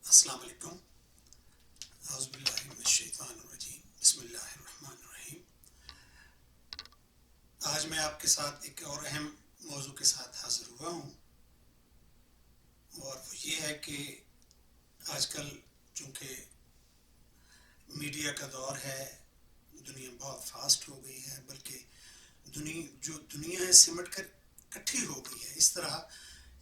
السلام علیکم. اعوذ باللہ من الشیطان الرجیم. بسم اللہ الرحمن الرحیم. آج میں آپ کے ساتھ ایک اور اہم موضوع کے ساتھ حاضر ہوا ہوں، اور وہ یہ ہے کہ آج کل چونکہ میڈیا کا دور ہے، دنیا بہت فاسٹ ہو گئی ہے، بلکہ دنیا ہے سمٹ کر اکٹھی ہو گئی ہے، اس طرح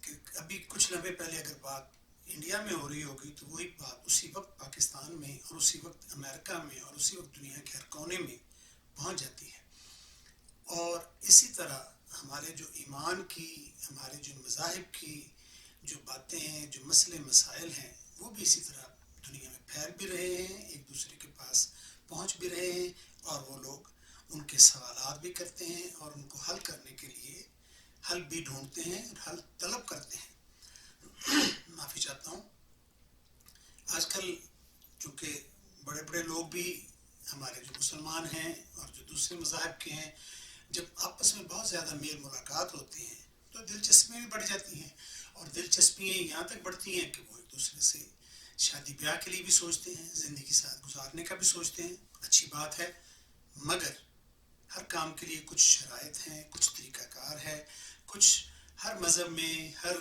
کہ ابھی کچھ لمحے پہلے اگر بات انڈیا میں ہو رہی ہوگی تو وہی بات اسی وقت پاکستان میں اور اسی وقت امریکہ میں اور اسی وقت دنیا کے ہر کونے میں پہنچ جاتی ہے. اور اسی طرح ہمارے جو ایمان کی، ہمارے جو مذاہب کی جو باتیں ہیں، جو مسئلے مسائل ہیں، وہ بھی اسی طرح دنیا میں پھیل بھی رہے ہیں، ایک دوسرے کے پاس پہنچ بھی رہے ہیں، اور وہ لوگ ان کے سوالات بھی کرتے ہیں اور ان کو حل کرنے کے لیے حل بھی ڈھونڈتے ہیں اور حل طلب کرتے ہیں. معافی چاہتا ہوں. آج کل چونکہ بڑے بڑے لوگ بھی، ہمارے جو مسلمان ہیں اور جو دوسرے مذاہب کے ہیں، جب آپس میں بہت زیادہ میل ملاقات ہوتی ہیں تو دلچسپیاں بھی بڑھ جاتی ہیں، اور دلچسپیاں یہاں تک بڑھتی ہیں کہ وہ ایک دوسرے سے شادی بیاہ کے لیے بھی سوچتے ہیں، زندگی ساتھ گزارنے کا بھی سوچتے ہیں. اچھی بات ہے، مگر ہر کام کے لیے کچھ شرائط ہیں، کچھ طریقہ کار ہے، کچھ ہر مذہب میں، ہر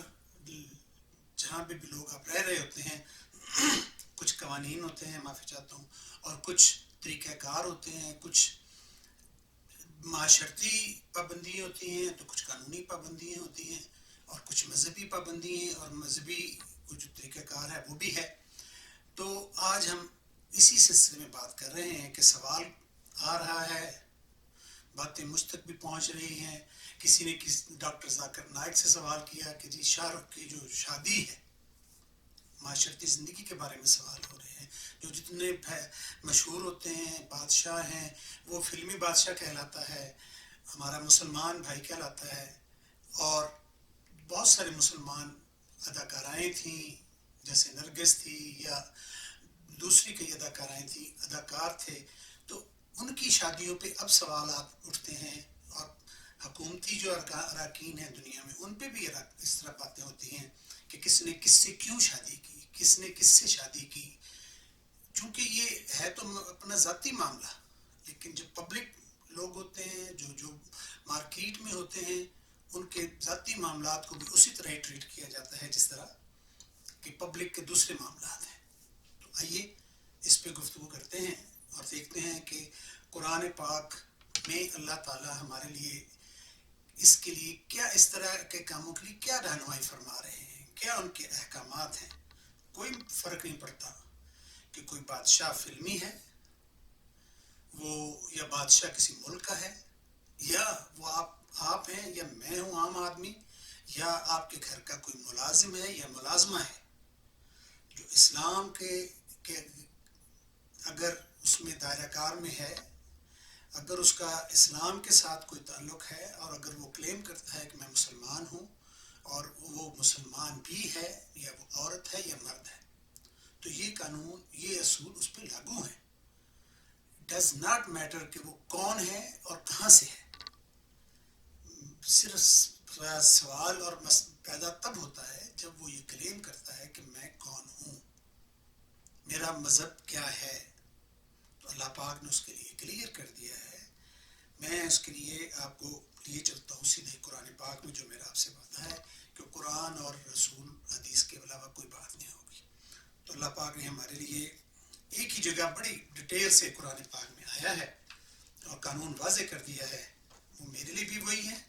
جہاں پہ بھی لوگ آپ رہ رہے ہوتے ہیں کچھ قوانین ہوتے ہیں، معافی چاہتا ہوں، اور کچھ طریقہ کار ہوتے ہیں، کچھ معاشرتی پابندیاں ہوتی ہیں، تو کچھ قانونی پابندیاں ہوتی ہیں، اور کچھ مذہبی پابندی ہیں، اور مذہبی جو طریقہ کار ہے وہ بھی ہے. تو آج ہم اسی سلسلے میں بات کر رہے ہیں کہ سوال آ رہا ہے، باتیں مجھ تک بھی پہنچ رہی ہیں. کسی نے ڈاکٹر ذاکر نائک سے سوال کیا کہ جی شاہ رخ کی جو شادی ہے، معاشرتی زندگی کے بارے میں سوال ہو رہے ہیں. جو جتنے مشہور ہوتے ہیں، بادشاہ ہیں، وہ فلمی بادشاہ کہلاتا ہے، ہمارا مسلمان بھائی کہلاتا ہے. اور بہت سارے مسلمان اداکارائیں تھیں، جیسے نرگس تھی یا دوسری کئی اداکارائیں تھیں، اداکار تھے. تو ان کی شادیوں پہ اب سوالات اٹھتے ہیں، اور حکومتی جو اراکین ہیں دنیا میں، ان پہ بھی اس طرح باتیں ہوتی ہیں کہ کس نے کس سے کیوں شادی کی، کس نے کس سے شادی کی. چونکہ یہ ہے تو اپنا ذاتی معاملہ، لیکن جو پبلک لوگ ہوتے ہیں، جو مارکیٹ میں ہوتے ہیں، ان کے ذاتی معاملات کو بھی اسی طرح ہی ٹریٹ کیا جاتا ہے جس طرح کہ پبلک کے دوسرے معاملات ہیں. تو آئیے اس پہ گفتگو کرتے ہیں اور دیکھتے ہیں کہ قرآن پاک میں اللہ تعالیٰ ہمارے لیے اس کے لیے کیا، اس طرح کے کاموں کے لیے کیا رہنمائی فرما رہے ہیں، کیا ان کے احکامات ہیں. کوئی فرق نہیں پڑتا کہ کوئی بادشاہ فلمی ہے، وہ یا بادشاہ کسی ملک کا ہے، یا وہ آپ ہیں یا میں ہوں عام آدمی، یا آپ کے گھر کا کوئی ملازم ہے یا ملازمہ ہے. جو اسلام کے اگر اس میں دائرہ کار میں ہے، اگر اس کا اسلام کے ساتھ کوئی تعلق ہے، اور اگر وہ کلیم کرتا ہے کہ میں مسلمان ہوں، اور وہ مسلمان بھی ہے، یا وہ عورت ہے یا مرد ہے، تو یہ قانون، یہ اصول اس پہ لاگو ہیں. ڈز ناٹ میٹر کہ وہ کون ہے اور کہاں سے ہے. صرف سوال اور پیدا تب ہوتا ہے جب وہ یہ کلیم کرتا ہے کہ میں کون ہوں، میرا مذہب کیا ہے. تو اللہ پاک نے اس کے لیے کلیئر کر دیا ہے. میں اس کے لیے آپ کو لیے چلتا ہوں سیدھے قرآن پاک میں، جو میرا آپ سے وعدہ ہے کہ قرآن اور رسول حدیث کے علاوہ کوئی بات نہیں ہوگی. تو اللہ پاک نے ہمارے لیے ایک ہی جگہ بڑی ڈیٹیل سے قرآن پاک میں آیا ہے اور قانون واضح کر دیا ہے. وہ میرے لیے بھی وہی ہے،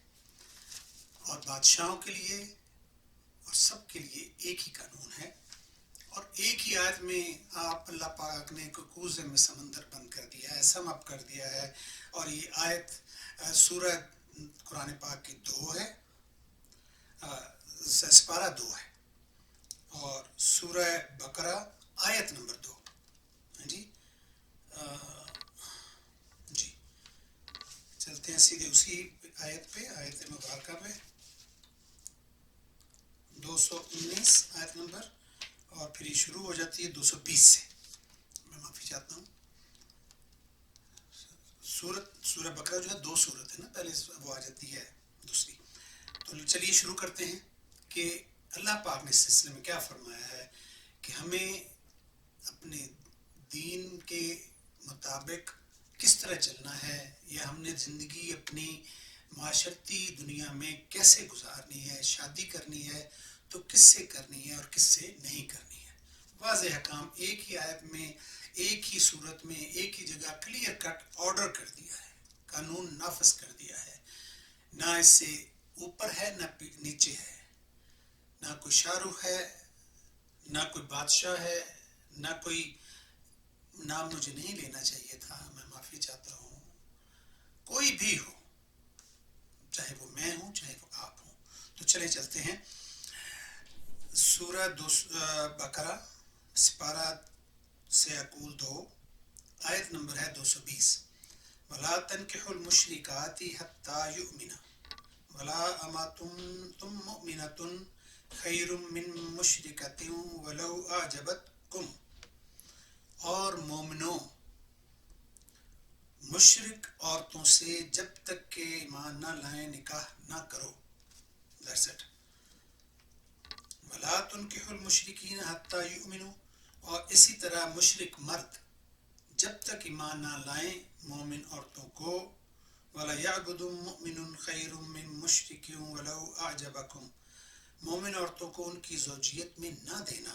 اور بادشاہوں کے لیے اور سب کے لیے ایک ہی قانون ہے. اور ایک ہی آیت میں آپ، اللہ پاک نے کوزے میں سمندر بند کر دیا ہے، سم اپ کر دیا ہے. اور یہ آیت سورہ قرآن پاک کی 2 ہے، سپارہ 2 ہے، اور سورہ بقرہ آیت نمبر 2. جی جی چلتے ہیں سیدھے اسی آیت پہ، آیت مبارکہ پہ، 219 آیت نمبر، اور پھر یہ شروع ہو جاتی ہے 220 سے. میں معافی چاہتا ہوں. سورہ بقرہ جو ہے 2 سورت ہے نا، پہلے وہ آ جاتی ہے دوسری. تو چلیے شروع کرتے ہیں کہ اللہ پاک نے اس سلسلے میں کیا فرمایا ہے کہ ہمیں اپنے دین کے مطابق کس طرح چلنا ہے، یا ہم نے زندگی اپنی معاشرتی دنیا میں کیسے گزارنی ہے، شادی کرنی ہے تو کس سے کرنی ہے اور کس سے نہیں کرنی ہے۔ واضح احکام ایک ہی آیت میں، ایک ہی صورت میں، ایک ہی جگہ کلیئر کٹ آرڈر کر دیا ہے، قانون نافذ کر دیا ہے، نہ اس سے اوپر ہے نہ نیچے ہے، نہ کوئی شاہ رخ ہے، نہ کوئی بادشاہ ہے، نہ کوئی نام مجھے نہیں لینا چاہیے تھا، میں معافی چاہتا ہوں، کوئی بھی ہو، چاہے وہ میں ہوں چاہے وہ آپ ہوں۔ تو چلے چلتے ہیں سورہ بقرہ سپارہ سیقول 2، آیت نمبر ہے 220۔ وَلَا تَنْكِحُوا الْمُشْرِكَاتِ حَتَّى يُؤْمِنَ وَلَا أَمَةٌ مُؤْمِنَةٌ خَيْرٌ مِّن مُشْرِكَةٍ وَلَوْ أَعْجَبَتْكُمْ، اور مومنوں مشرک عورتوں سے جب تک کہ ایمان نہ لائیں نکاح نہ کرو۔ That's it۔ وَلَا تُنْكِحُوا الْمُشْرِكِينَ حَتَّى يُؤْمِنُوا، اور اسی طرح مشرک مرد جب تک ایمان نہ لائیں مومن عورتوں کو۔ وَلَيَعْبُدُ مُؤْمِنٌ خَيْرٌ مِّن مُشْرِكٍ وَلَوْ أَعْجَبَكُمْ، مومن عورتوں کو ان کی زوجیت میں نہ دینا،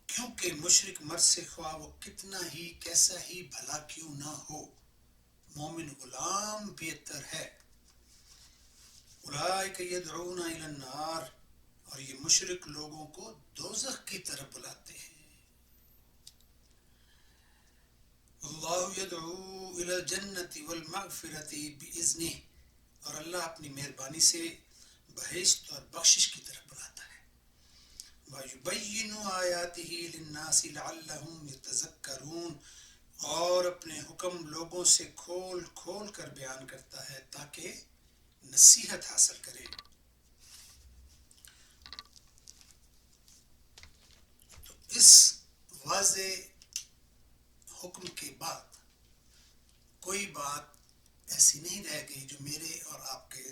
کیونکہ مشرک مرد سے خواہ وہ کتنا ہی کیسا ہی بھلا کیوں نہ ہو، مومن غلام بہتر ہے۔ اولئک یدعون الی النار، اور یہ مشرک لوگوں کو دوزخ کی طرف بلاتے ہیں۔ اللہ یدعو الی الجنۃ والمغفرۃ باذنہ، اور اللہ اپنی مہربانی سے بہشت اور بخشش کی طرف بلاتا ہے۔ وَيُبَيِّنُ آیَاتِهِ لِلنَّاسِ لَعَلَّهُمْ يَتَذَكَّرُونَ، اور اپنے حکم لوگوں سے کھول کھول کر بیان کرتا ہے تاکہ نصیحت حاصل کرے۔ تو اس واضح حکم کے بعد کوئی بات ایسی نہیں رہ گئی جو میرے اور آپ کے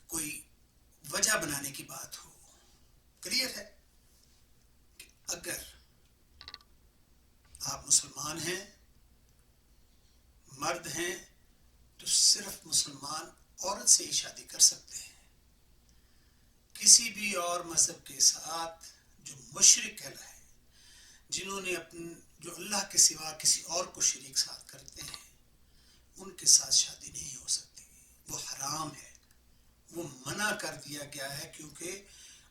کوئی وجہ بنانے کی بات ہو۔ کلیئر ہے کہ اگر آپ مسلمان ہیں، مرد ہیں، تو صرف مسلمان عورت سے ہی شادی کر سکتے ہیں۔ کسی بھی اور مذہب کے ساتھ جو مشرک کہلائے، جنہوں نے جو اللہ کے سوا کسی اور کو شریک ساتھ کرتے ہیں، ان کے ساتھ شادی نہیں ہو سکتی، وہ حرام ہے، وہ منع کر دیا گیا ہے، کیونکہ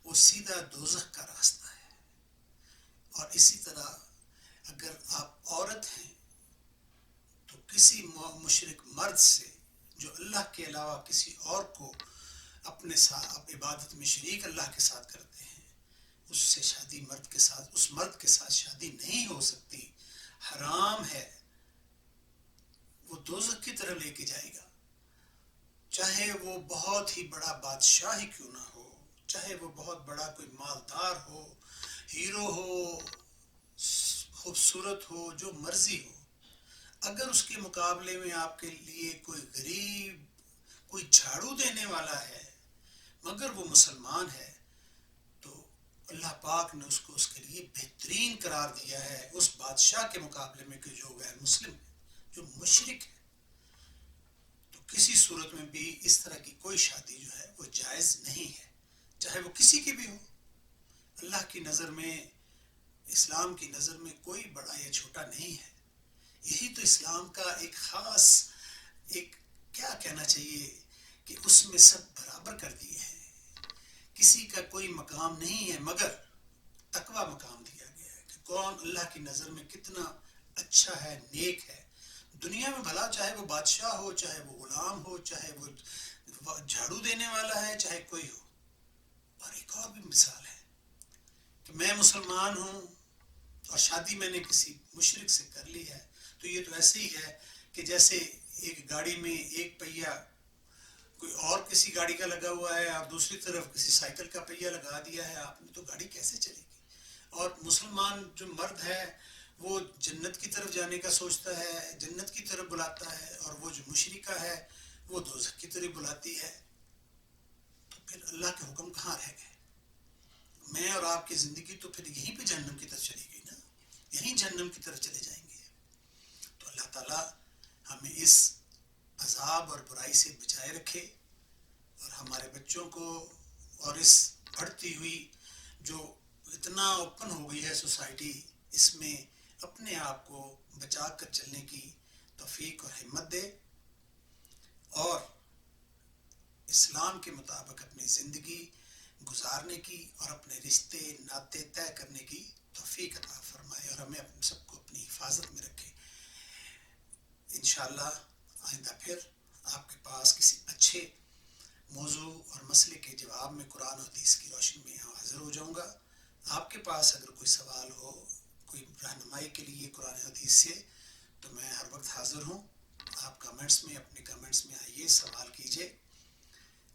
وہ سیدھا دوزخ کا راستہ ہے۔ اور اسی طرح اگر آپ عورت ہیں تو کسی مشرک مرد سے جو اللہ کے علاوہ کسی اور کو اپنے ساتھ عبادت میں شریک اللہ کے ساتھ کرتے ہیں، اس سے شادی اس مرد کے ساتھ شادی نہیں ہو سکتی، حرام ہے، وہ دوزخ کی طرف لے کے جائے گا، چاہے وہ بہت ہی بڑا بادشاہ ہی کیوں نہ ہو، چاہے وہ بہت بڑا کوئی مالدار ہو، ہیرو ہو، خوبصورت ہو، جو مرضی ہو، اگر اس کے مقابلے میں آپ کے لیے کوئی غریب، کوئی جھاڑو دینے والا ہے، مگر وہ مسلمان ہے، تو اللہ پاک نے اس کو اس کے لیے بہترین قرار دیا ہے اس بادشاہ کے مقابلے میں کہ جو غیر مسلم ہے، جو مشرک ہے۔ تو کسی صورت میں بھی اس طرح کی کوئی شادی جو ہے وہ جائز نہیں ہے، چاہے وہ کسی کی بھی ہو۔ اللہ کی نظر میں، اسلام کی نظر میں کوئی بڑا یا چھوٹا نہیں ہے۔ یہی تو اسلام کا ایک خاص، ایک کیا کہنا چاہیے کہ اس میں سب برابر کر دیے ہیں، کسی کا کوئی مقام نہیں ہے مگر تقوی مقام دیا گیا ہے کہ کون اللہ کی نظر میں کتنا اچھا ہے، نیک ہے، دنیا میں بھلا، چاہے وہ بادشاہ ہو، چاہے وہ غلام ہو، چاہے وہ جھاڑو دینے والا ہے، چاہے کوئی ہو۔ اور ایک اور بھی مثال ہے کہ میں مسلمان ہوں اور شادی میں نے کسی مشرک سے کر لی ہے، تو یہ تو ایسے ہی ہے کہ جیسے ایک گاڑی میں ایک پہیہ کوئی اور کسی گاڑی کا لگا ہوا ہے اور دوسری طرف کسی سائیکل کا پہیہ لگا دیا ہے آپ نے، تو گاڑی کیسے چلے گی؟ اور مسلمان جو مرد ہے وہ جنت کی طرف جانے کا سوچتا ہے، جنت کی طرف بلاتا ہے، اور وہ جو مشرکہ ہے وہ دوزخ کی طرف بلاتی ہے، تو پھر اللہ کے حکم کہاں رہ گئے؟ میں اور آپ کی زندگی تو پھر یہیں پہ جہنم کی طرف چلی گئی نا, یہیں جہنم کی طرف چلے جائیں گے. تو اللہ تعالیٰ ہمیں اس عذاب اور برائی سے بچائے رکھے, اور ہمارے بچوں کو اور اس بڑھتی ہوئی جو اتنا اوپن ہو گئی ہے سوسائٹی, اس میں اپنے آپ کو بچا کر چلنے کی توفیق اور ہمت دے, اور اسلام کے مطابق اپنی زندگی گزارنے کی اور اپنے رشتے ناطے طے کرنے کی توفیق عطا فرمائے, اور ہمیں سب کو اپنی حفاظت میں رکھے. انشاءاللہ آئندہ پھر آپ کے پاس کسی اچھے موضوع اور مسئلے کے جواب میں قرآن و حدیث کی روشنی میں حاضر ہو جاؤں گا. آپ کے پاس اگر کوئی سوال ہو, کوئی رہنمائی کے لیے قرآن حدیث سے, تو میں ہر وقت حاضر ہوں. آپ کمنٹس میں اپنے کمنٹس میں آئیے, سوال کیجیے,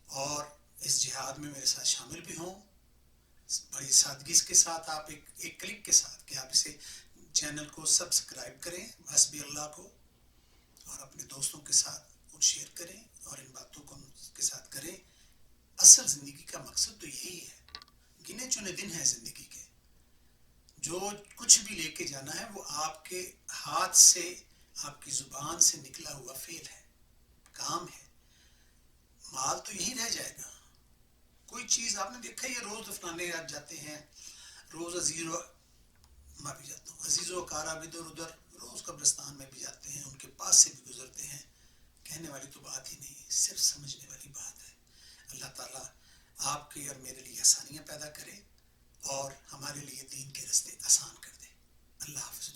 اور اس جہاد میں میرے ساتھ شامل بھی ہوں. بڑی سادگی کے ساتھ آپ ایک کلک کے ساتھ کہ آپ اسے چینل کو سبسکرائب کریں حسبی اللہ کو, اور اپنے دوستوں کے ساتھ شیئر کریں اور ان باتوں کو ان کے ساتھ کریں. اصل زندگی کا مقصد تو یہی ہے, گنے چنے دن ہیں زندگی کے, جو کچھ بھی لے کے جانا ہے وہ آپ کے ہاتھ سے, آپ کی زبان سے نکلا ہوا فعل ہے, کام ہے. مال تو یہی رہ جائے گا. کوئی چیز آپ نے دیکھا یہ روز دفنانے آپ جاتے ہیں, روز عزیز و اقارب ادھر ادھر روز قبرستان میں بھی جاتے ہیں, ان کے پاس سے بھی گزرتے ہیں. کہنے والی تو بات ہی نہیں, صرف سمجھنے والی بات ہے. اللہ تعالیٰ آپ کے اور میرے لیے آسانیاں پیدا کرے, اور ہمارے لیے دین کے رستے آسان کر دے. اللہ حافظ.